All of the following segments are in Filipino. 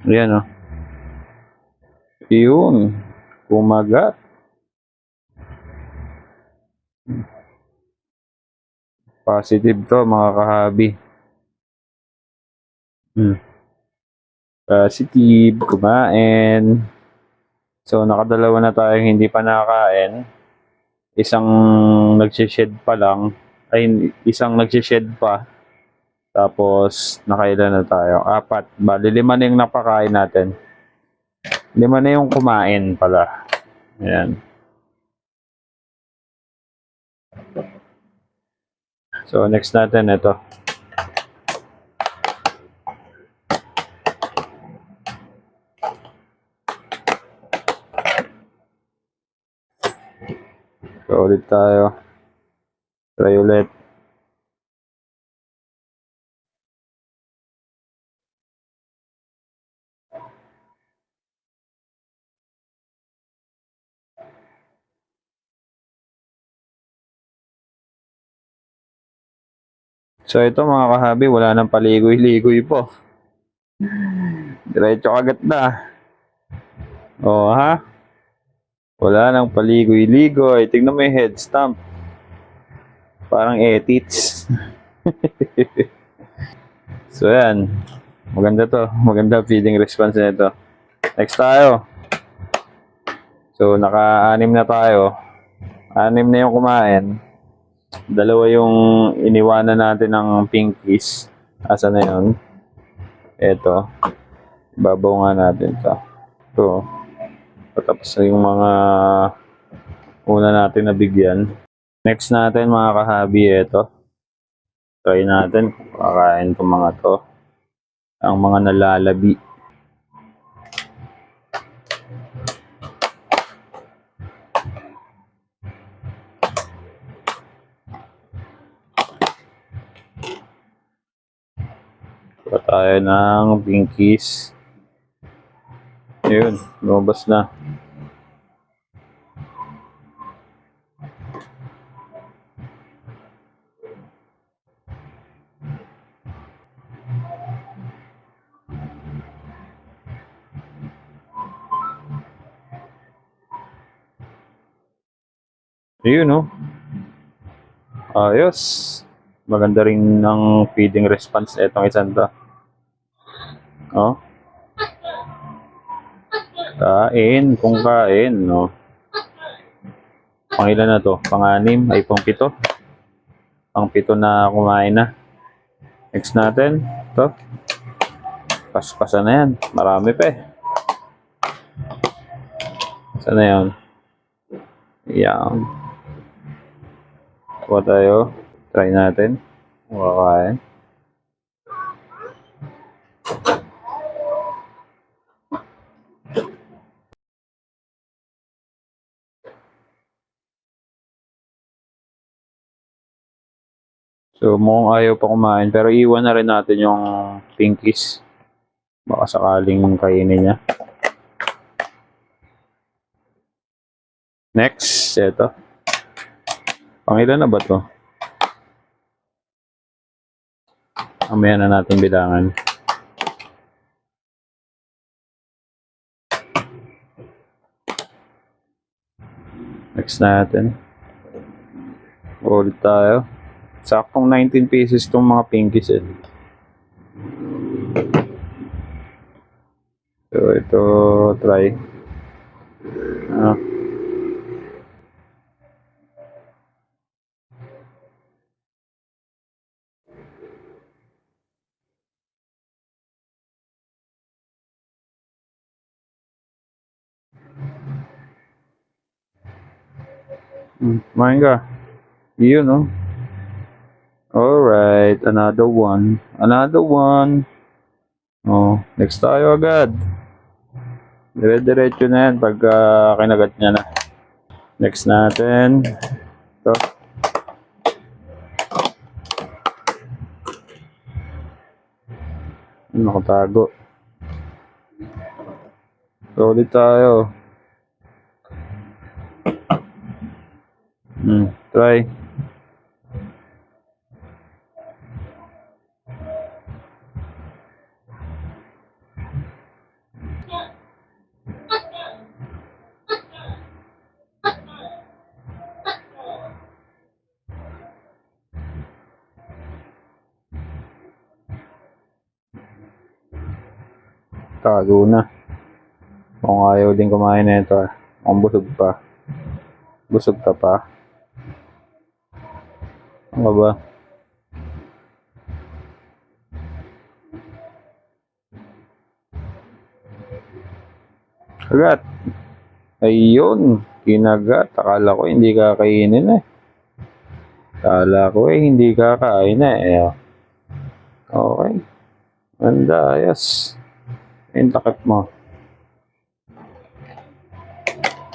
Ayan o. Yun. Kumagat. Positive to mga kahabi. Positive. Kumain. So nakadalawa na tayong hindi pa nakakain. Isang nagsished pa lang. Ay, isang nagsished pa. Tapos nakailan na tayo? 4. Bali 5 na yung napakain natin. 5 na yung kumain pala. Ayan. So next natin ito. So ulit tayo. Try ulit. So ito mga kahabi, wala nang paligoy-ligoy po. Diretso agad na. O ha? Wala nang paligoy-ligoy. Tingnan mo yung head stamp. Parang etits. So yan. Maganda to. Maganda feeding response nito. Next tayo. So naka-6 na tayo. 6 na yung kumain. 2 yung iniwanan natin ng pinkies. Asa na yun? Ito. Babaw nga natin to. Ito. Patapos na yung mga una natin nabigyan. Next natin mga kahabi, ito. Try natin kung kakain itong mga to. Ang mga nalalabi. Kuha tayo ng pinkies. Ayun, lumabas na. Ayun, no? Ayos. Maganda rin ng feeding response itong isang to. Oh. Kain, kung kain, no? Pangilan na to? Pang-6, ay pang-7. Pang-7 na kumain na. Next natin, to. Paspasan na yan. Marami pa eh. Saan na yun? Yan. Kuha tayo. Try natin. Kakain. So mukhang ayaw pa kumain. Pero iwan na rin natin yung pinkies. Baka sakaling kainin niya. Next, ito. Pangilan na ba to? Mamaya na natin bilangan. Next natin. Ulit tayo. Saktong 19 pieces tong mga pinkies eh. So ito, try. Kumain ka. Yun, no? Alright, another one. Another one. Oh, next tayo agad. Dire-diretso na yan pagka kinagat niya na. Next natin. Ito. Nakatago. So, ulit tayo. Try. Tago na. Kung ayaw din kumain na ito. Kung busog pa. Busog ka pa. Ano ba? Kagat. Ayun. Kinagat. Akala ko hindi kakainin eh. Akala ko hindi kakain eh. Okay. Ganda. Ayos. Yung takip mo.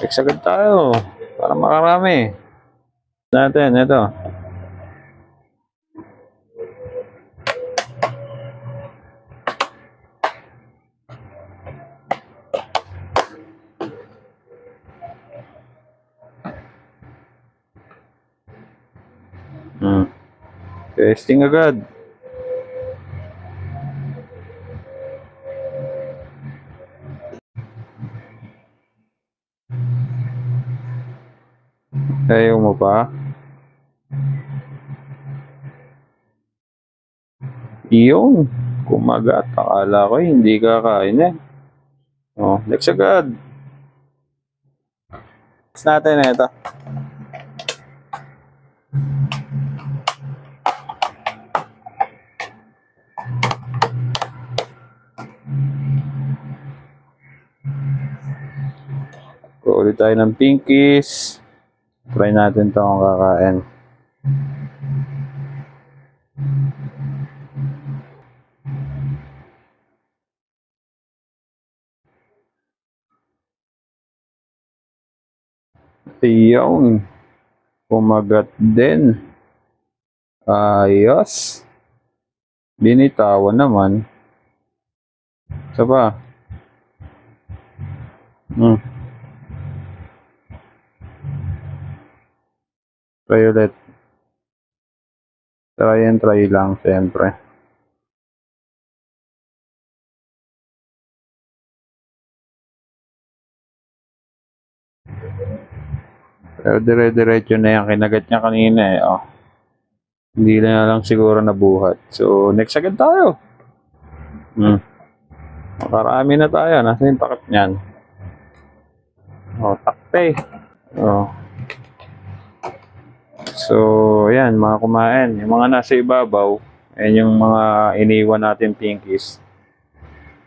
Exagad tayo. Para makarami. Natin. Ito. Testing agad. Ayaw mo pa? Iyon. Kumagat. Akala ko hindi kakain eh. Oh, next agad. Next natin na ito. Ulit tayo ng pinkies. Try natin ito kung kakain. Iyon. Kumagat din. Ayos. Binitawan naman. Isa pa. Try ulit. Try and try lang, siyempre. Pero dire-diretso na yan. Kinagat niya kanina eh. Oh. Hindi na lang siguro nabuhat. So, next agad tayo. Makarami na tayo. Nasa yung takip niyan. Oh, takpe. Oh. So, ayan, mga kumain. Yung mga nasa ibabaw, ayan yung mga iniwan natin pinkies.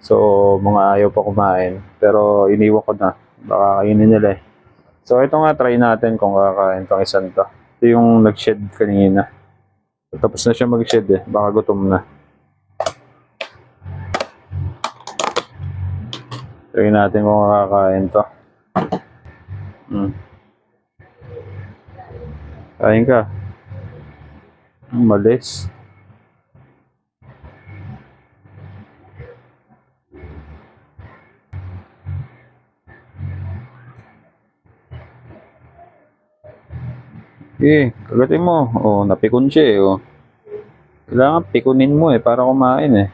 So, mga ayaw pa kumain. Pero, iniwan ko na. Baka kainin nila eh. So, ito nga, try natin kung kakain itong isang to. Ito yung nag-shed kanina. Tapos na siya mag-shed eh. Baka gutom na. Try natin kung kakain to. Kain ka. Malis. Kagatin mo. Oh, napikon siya eh. Oh. Kailangan pikunin mo eh para kumain eh.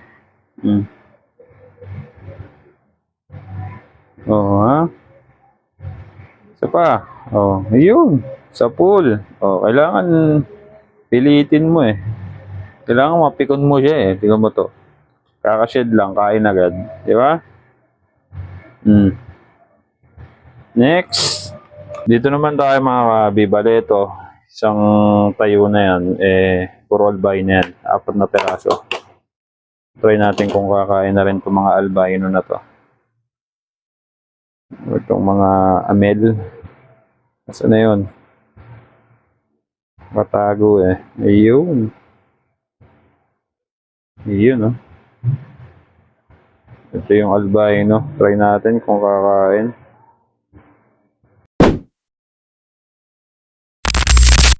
Oh, ha? Isa pa. Oh, ayun. Sa pool. Oh, kailangan pilitin mo eh. Kailangan mapikon mo siya eh. Tingnan mo to. Kakashed lang, kain agad. Di ba? Next. Dito naman tayo mga kabi. Bale ito. Isang tayo na yan. Puro albino yan. 4 na peraso. Try natin kung kakain na rin itong mga albino na to. Itong mga amel. Nasaan na yun? Katago eh. Ayun. Ayun oh. Ito yung albino. Try natin kung kakain.